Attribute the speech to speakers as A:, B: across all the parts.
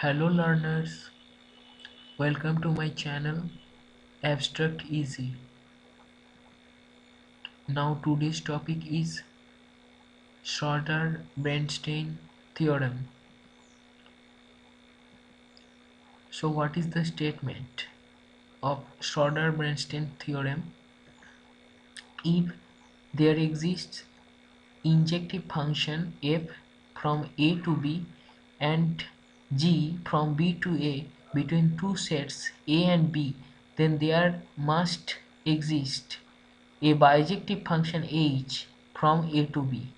A: Hello learners, welcome to my channel Abstract Easy. Now today's topic is Schroeder-Bernstein theorem. So what is the statement of Schroeder-Bernstein theorem? If there exists injective function f from a to b and g from b to a between two sets a and b, then there must exist a bijective function h from a to b.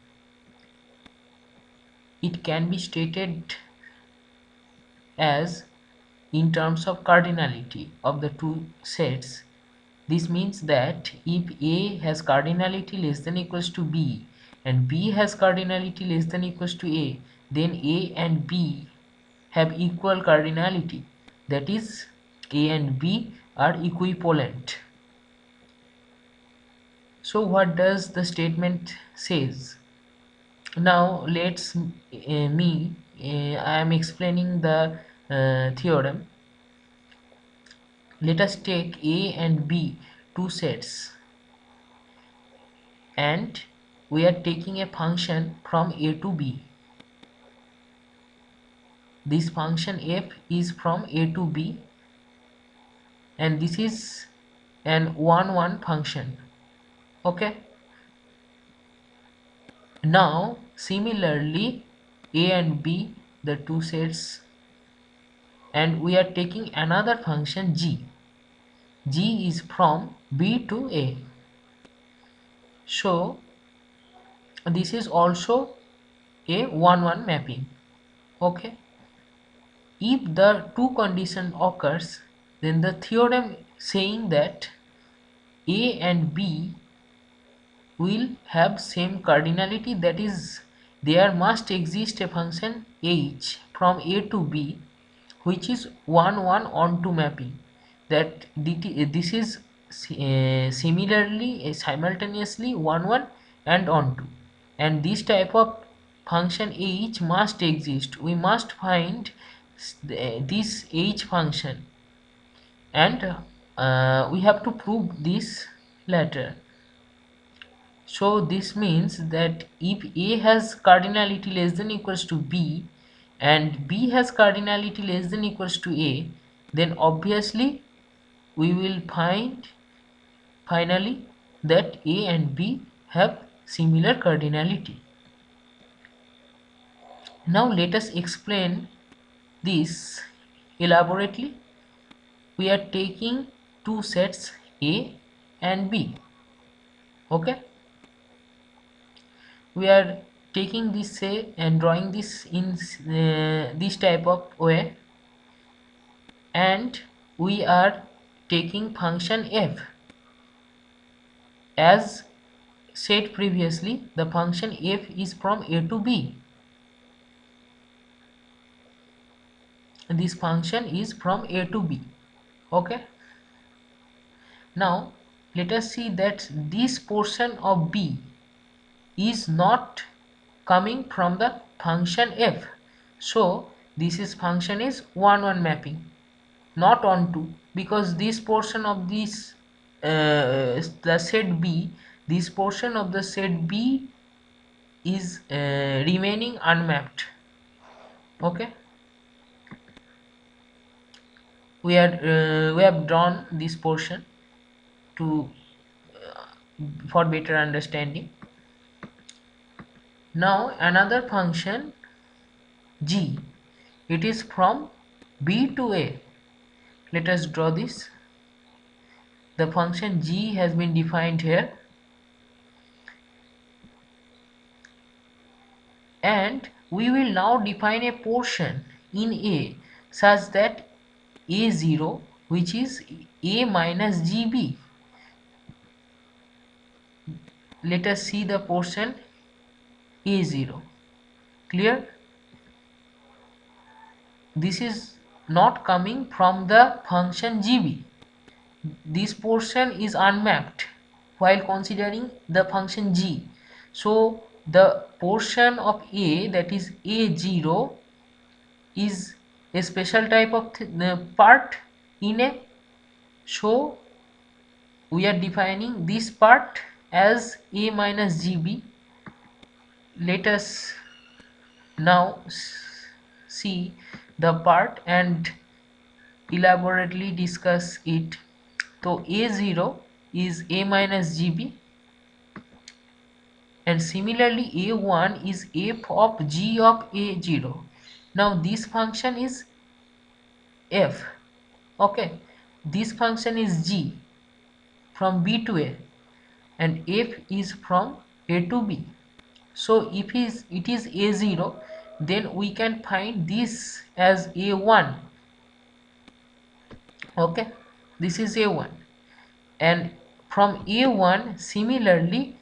A: It can be stated as in terms of cardinality of the two sets. This means that if A has cardinality less than equals to B and B has cardinality less than equals to A, then A and B have equal cardinality. That is, A and B are equivalent. So what does the statement says? Now let's I am explaining the theorem. Let us take A and B, two sets, and we are taking a function from A to B. This function f is from A to B, and this is an 1 1 function. Okay, now similarly A and B, the two sets, and we are taking another function g. G is from B to A. So this is also a 1 1 mapping. Okay, if the two condition occurs, then the theorem saying that A and B will have same cardinality, that is, there must exist a function h from A to B which is 1 1 onto mapping. That this is similarly simultaneously 1 1 and onto, and this type of function h must exist. We must find this h function, and we have to prove this later. So this means that if A has cardinality less than equals to B and B has cardinality less than equals to A, then obviously we will find finally that A and B have similar cardinality. Now let us explain this elaborately. We are taking two sets A and B. Okay, we are taking this say and drawing this in this type of way, and we are taking function f. As said previously, the function f is from A to B. This function is from A to B. Okay, now let us see that this portion of B is not coming from the function f. So this is function is 1 1 mapping, not onto, because this portion of this the set B, this portion of the set B is remaining unmapped. Okay, we have drawn this portion to for better understanding. Now another function g, it is from B to A. Let us draw this. The function g has been defined here, and we will now define a portion in A such that A0, which is A minus GB. Let us see the portion A0. Clear? This is not coming from the function GB. This portion is unmapped while considering the function g. So the portion of A, that is A0, is a special type of part in a. So we are defining this part as a minus gb. Let us now see the part and elaborately discuss it. So a0 is a minus gb, and similarly a1 is f of g of a0. Now this function is f, okay, this function is g from b to a, and f is from a to b. So if it is a0, then we can find this as a1, okay, this is a1, and from a1 similarly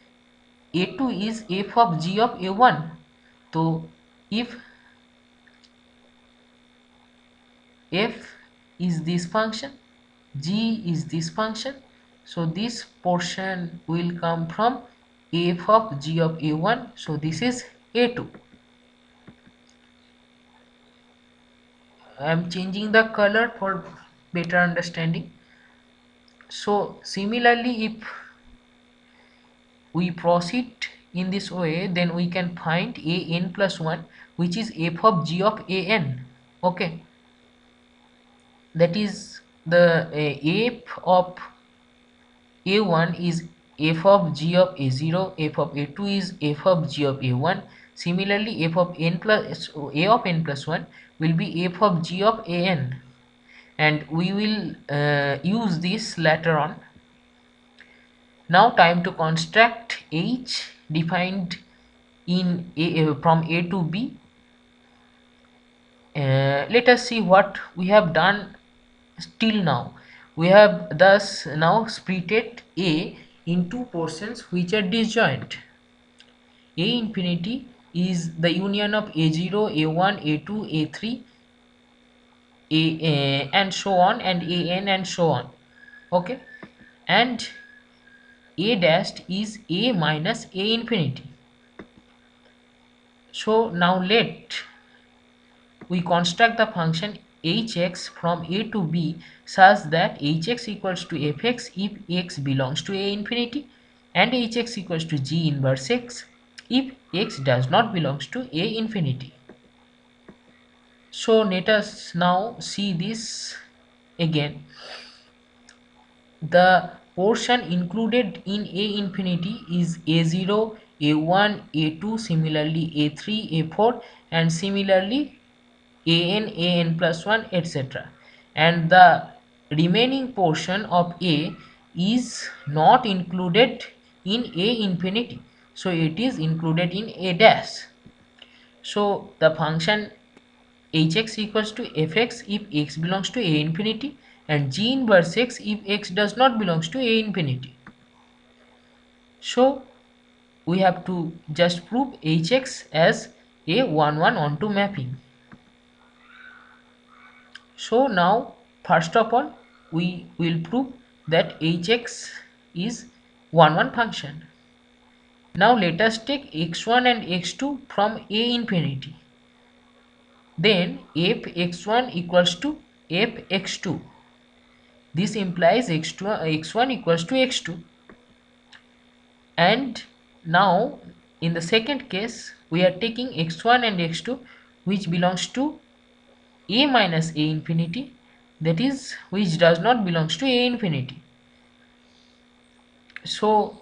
A: a2 is f of g of a1. So if f is this function, g is this function, so this portion will come from f of g of a1, so this is a2. I am changing the color for better understanding. So similarly, if we proceed in this way, then we can find a n plus 1, which is f of g of a n, okay, that is the f of a1 is f of g of a0, f of a2 is f of g of a1. Similarly, f of n plus a of n plus 1 will be f of g of an, and we will use this later on. Now time to construct h defined in from a to b. Let us see what we have done till now. We have thus now splitted a in two portions which are disjoint. A infinity is the union of a0, a1, a2, a3, and so on, and an and so on, okay, and a dashed is a minus a infinity. So now let we construct the function hx from a to b such that hx equals to fx if x belongs to a infinity, and hx equals to g inverse x if x does not belongs to a infinity. So let us now see this again. The portion included in a infinity is a0, a1, a2, similarly a3, a4, and similarly an plus 1, etc. And the remaining portion of a is not included in a infinity, so it is included in a dash. So the function hx equals to fx if x belongs to a infinity, and g inverse x if x does not belongs to a infinity. So we have to just prove hx as a 1 1 onto mapping. So now first of all we will prove that hx is 1 1 function. Now let us take x1 and x2 from a infinity. Then f x1 equals to f x2. This implies x1 equals to x2. And now in the second case we are taking x1 and x2 which belongs to a minus a infinity, that is which does not belongs to a infinity. So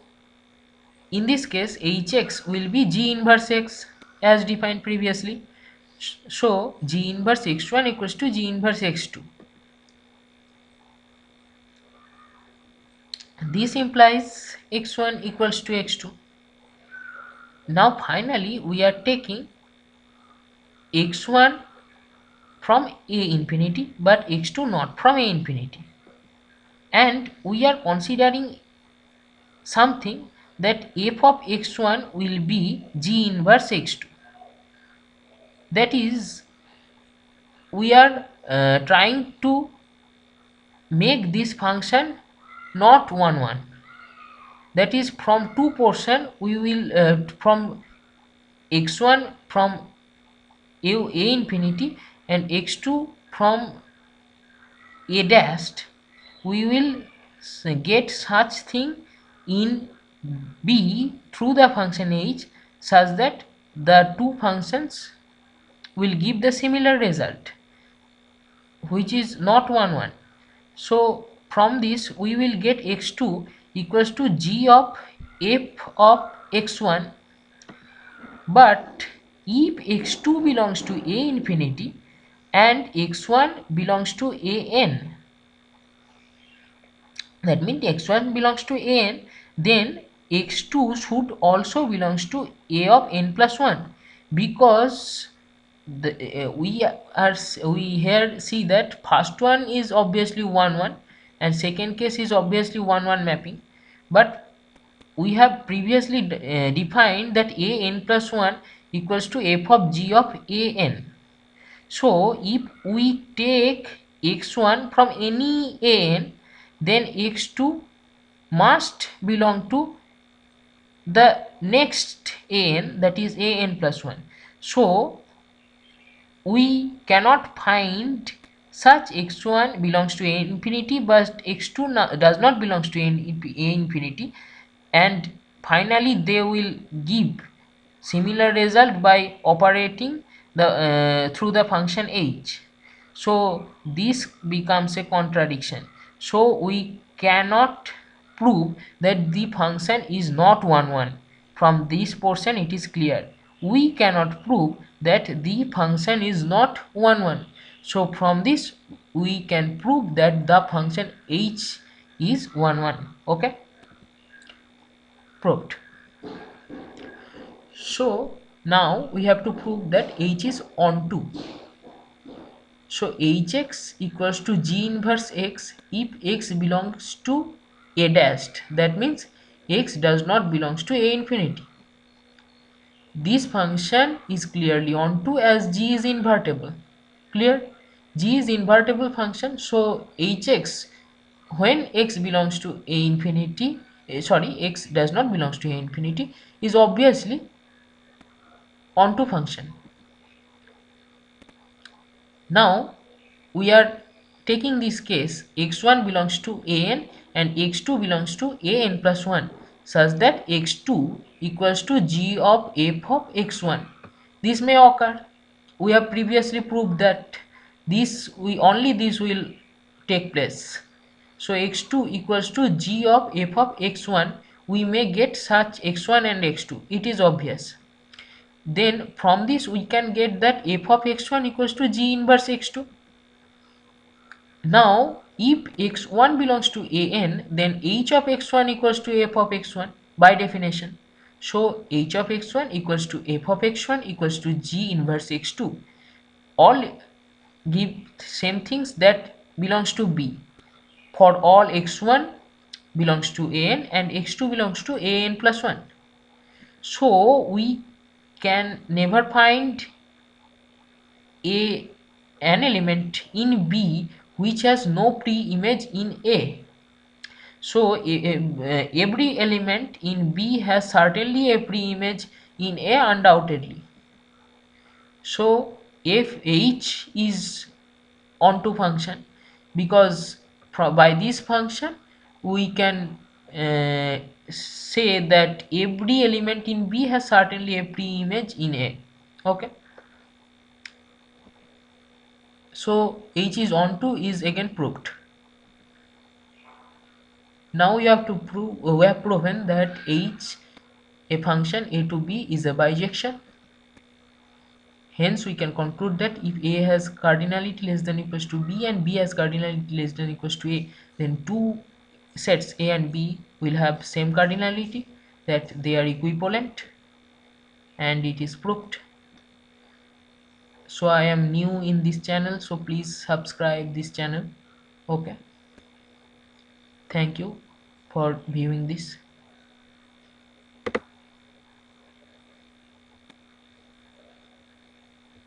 A: in this case hx will be g inverse x as defined previously. So g inverse x1 equals to g inverse x2. This implies x1 equals to x2. Now finally we are taking x1 from a infinity but x2 not from a infinity, and we are considering something that f of x1 will be g inverse x2. That is, we are trying to make this function not 1 1. That is, from two portion we will from x1 from a infinity and x2 from a dashed, we will get such thing in B through the function h such that the two functions will give the similar result, which is not 1 1. So from this we will get x2 equals to g of f of x1, but if x2 belongs to a infinity and x1 belongs to an, that means x1 belongs to an, then x2 should also belongs to a of n plus 1, because we here see that first one is obviously 1 1 and second case is obviously 1 1 mapping, but we have previously defined that a n plus 1 equals to f of g of a n. So if we take x1 from any an, then x2 must belong to the next an, that is an plus 1. So we cannot find such x1 belongs to a infinity but x2 does not belongs to a infinity, and finally they will give similar result by operating the through the function h. So this becomes a contradiction, so we cannot prove that the function is not 1 1. From this portion it is clear we cannot prove that the function is not 1 1. So from this we can prove that the function h is 1 1. Okay, proved. So now we have to prove that h is onto. So hx equals to g inverse x if x belongs to a dashed, that means x does not belongs to a infinity. This function is clearly onto as g is invertible. Clear? G is invertible function, so hx when x belongs to a infinity, x does not belongs to a infinity, is obviously onto function. Now we are taking this case x1 belongs to an and x2 belongs to an plus 1 such that x2 equals to g of f of x1. This may occur. We have previously proved that this will take place. So x2 equals to g of f of x1, we may get such x1 and x2. It is obvious. Then from this we can get that f of x1 equals to g inverse x2. Now if x1 belongs to an, then h of x1 equals to f of x1 by definition. So h of x1 equals to f of x1 equals to g inverse x2. All give same things that belongs to b. For all x1 belongs to an and x2 belongs to an plus 1. So we can never find an element in B which has no pre-image in A. So every element in B has certainly a pre-image in A undoubtedly. So if H is onto function, because by this function we can say that every element in B has certainly a pre-image in A. Okay. So H is onto is again proved. Now we have to prove, we have proven that H, a function a to b, is a bijection. Hence we can conclude that if A has cardinality less than equals to B and B has cardinality less than equals to A, then two sets A and B will have same cardinality, that they are equivalent, and it is proved. So I am new in this channel, so please subscribe this channel. Okay, thank you for viewing this.